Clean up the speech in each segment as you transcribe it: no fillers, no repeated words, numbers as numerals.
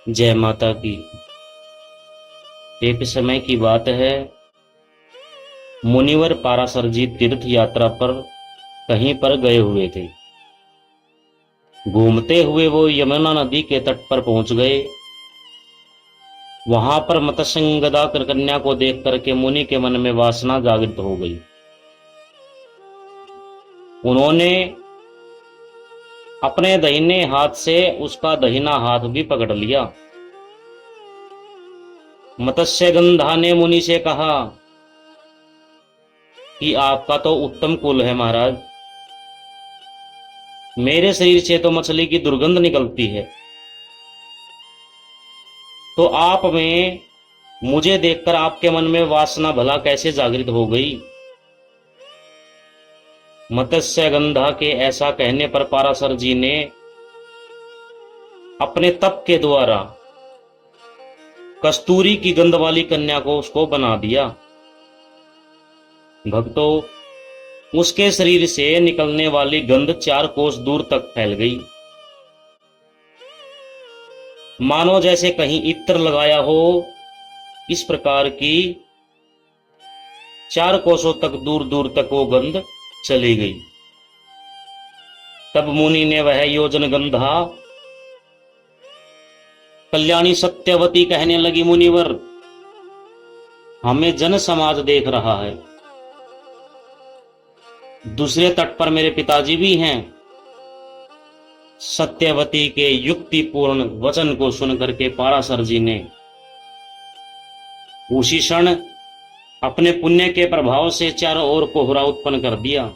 जय माता की। एक समय की बात है, मुनिवर पाराशर जी तीर्थ यात्रा पर कहीं पर गए हुए थे। घूमते हुए वो यमुना नदी के तट पर पहुंच गए। वहां पर मत्स्यगंधा कन्या को देख करके मुनि के मन में वासना जागृत हो गई। उन्होंने अपने दाहिने हाथ से उसका दाहिना हाथ भी पकड़ लिया। मत्स्यगंधा ने मुनि से कहा कि आपका तो उत्तम कुल है महाराज, मेरे शरीर से तो मछली की दुर्गंध निकलती है, तो आप में मुझे देखकर आपके मन में वासना भला कैसे जागृत हो गई। मत्स्यगंधा के ऐसा कहने पर पाराशर जी ने अपने तप के द्वारा कस्तूरी की गंध वाली कन्या को उसको बना दिया। भक्तों, उसके शरीर से निकलने वाली गंध 4 कोस दूर तक फैल गई, मानो जैसे कहीं इत्र लगाया हो। इस प्रकार की 4 कोसों तक दूर दूर तक वो गंध चली गई। तब मुनि ने वह योजन गंधा कल्याणी सत्यवती कहने लगी, मुनिवर, हमें जन समाज देख रहा है, दूसरे तट पर मेरे पिताजी भी हैं। सत्यवती के युक्तिपूर्ण वचन को सुनकर के पाराशर जी ने उसी क्षण अपने पुण्य के प्रभाव से चारों ओर कोहरा उत्पन्न कर दिया।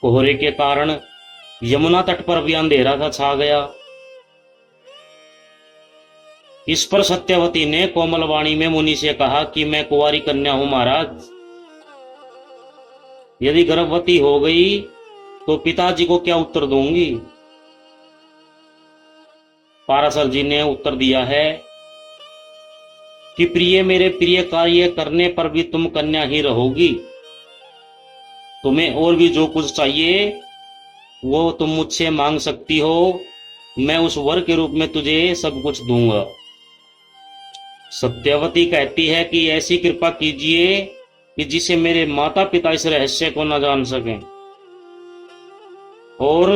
कोहरे के कारण यमुना तट पर भी अंधेरा सा छा गया। इस पर सत्यवती ने कोमल वाणी में मुनि से कहा कि मैं कुंवारी कन्या हूं महाराज, यदि गर्भवती हो गई तो पिताजी को क्या उत्तर दूंगी। पाराशर जी ने उत्तर दिया है कि प्रिय, मेरे प्रिय कार्य करने पर भी तुम कन्या ही रहोगी। तुम्हें और भी जो कुछ चाहिए वो तुम मुझसे मांग सकती हो, मैं उस वर के रूप में तुझे सब कुछ दूंगा। सत्यवती कहती है कि ऐसी कृपा कीजिए कि जिसे मेरे माता पिता इस रहस्य को न जान सकें और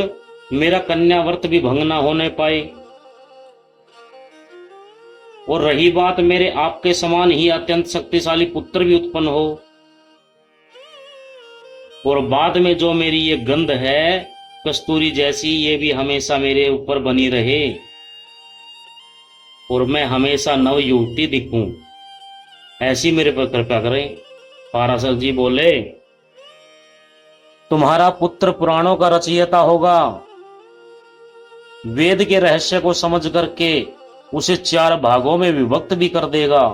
मेरा कन्या व्रत भी भंग न होने पाए। और रही बात मेरे आपके समान ही अत्यंत शक्तिशाली पुत्र भी उत्पन्न हो, और बाद में जो मेरी ये गंध है कस्तूरी जैसी, ये भी हमेशा मेरे ऊपर बनी रहे और मैं हमेशा नव युवती दिखूं, ऐसी मेरे पर कृपा करें। पाराशर जी बोले, तुम्हारा पुत्र पुराणों का रचयिता होगा, वेद के रहस्य को समझ करके उसे 4 भागों में विभक्त भी कर देगा,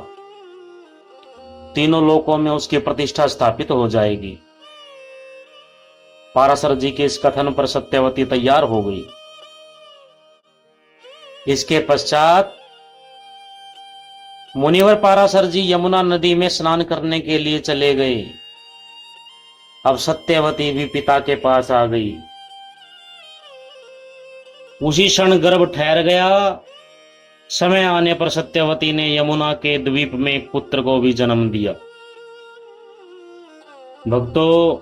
तीनों लोकों में उसकी प्रतिष्ठा स्थापित हो जाएगी। पाराशर जी के इस कथन पर सत्यवती तैयार हो गई। इसके पश्चात मुनिवर पाराशर जी यमुना नदी में स्नान करने के लिए चले गए। अब सत्यवती भी पिता के पास आ गई। उसी क्षण गर्भ ठहर गया। समय आने पर सत्यवती ने यमुना के द्वीप में एक पुत्र को भी जन्म दिया। भक्तों,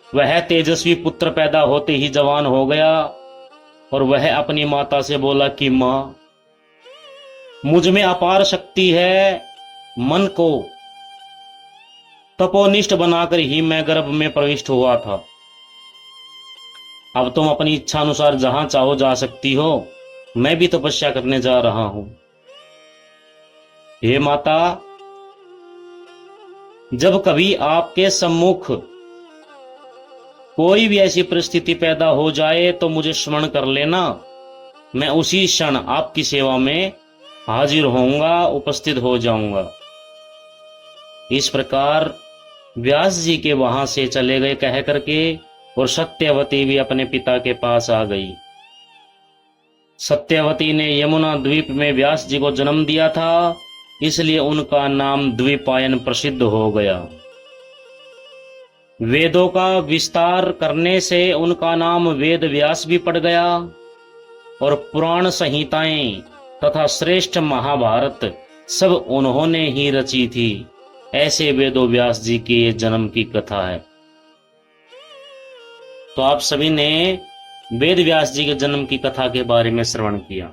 वह तेजस्वी पुत्र पैदा होते ही जवान हो गया और वह अपनी माता से बोला कि मां, मुझ में अपार शक्ति है, मन को तपोनिष्ठ बनाकर ही मैं गर्भ में प्रविष्ट हुआ था। अब तुम अपनी इच्छा अनुसार जहां चाहो जा सकती हो, मैं भी तपस्या करने जा रहा हूं। हे माता, जब कभी आपके सम्मुख कोई भी ऐसी परिस्थिति पैदा हो जाए तो मुझे स्मरण कर लेना, मैं उसी क्षण आपकी सेवा में हाजिर होऊंगा, उपस्थित हो जाऊंगा। इस प्रकार व्यास जी के वहां से चले गए कह करके, और सत्यवती भी अपने पिता के पास आ गई। सत्यवती ने यमुना द्वीप में व्यास जी को जन्म दिया था, इसलिए उनका नाम द्वीपायन प्रसिद्ध हो गया। वेदों का विस्तार करने से उनका नाम वेद व्यास भी पड़ गया। और पुराण संहिताएं तथा श्रेष्ठ महाभारत सब उन्होंने ही रची थी। ऐसे वेदो व्यास जी के जन्म की कथा है। तो आप सभी ने वेद व्यास जी के जन्म की कथा के बारे में श्रवण किया।